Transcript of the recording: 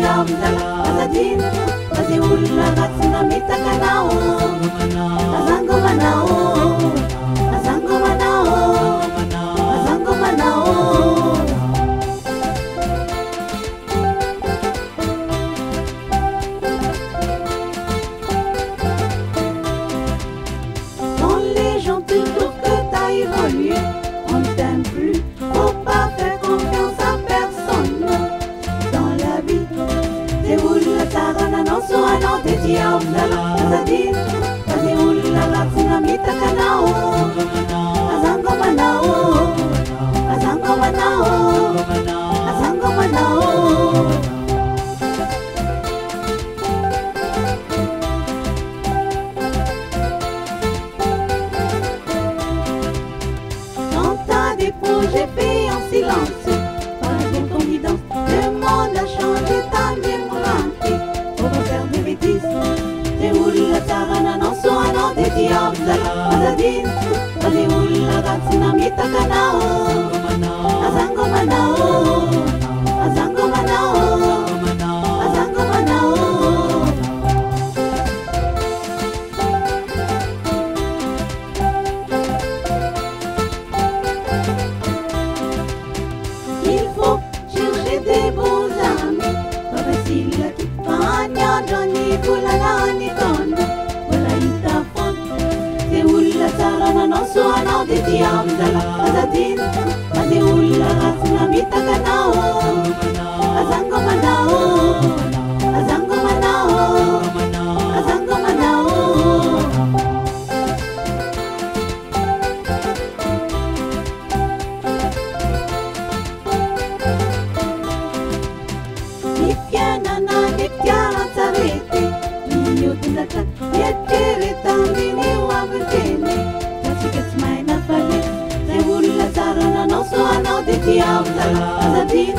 diavzala azadin azi ulla gatsna mitakanao azango manao azango manao azango manao. Quand les gens te trouvent que t'as évolué, on ne t'aime plus, faut pas faire confiance à personne. Dans la vie, t'es ulla tarana non suano te diavzala azadin azi ulla gatsna mitakanao azango manao azango manao azango manao. Quand t'as des projets faits en silence, pas de confidence, le monde a changé, t'as démonté. Faut pas faire des bêtises. T'es ulla tarana non suano te diavzala azadin azi ulla gatsna mitakanao azango manao azango manao azango manao. Il faut chercher des bons amis, pas facile qui pagna Johnny Bulalani con Bula Itafon. C'est ulla tarana non suano te diavzala azadin azi ulla gatsna mitakanao azango manao azango manao azango manao. Nifyanana nifyanantsarete niyotinaka yetere tambini wavutene tasikatsy maina fale zay olona tsarana non suano te diavzala azadin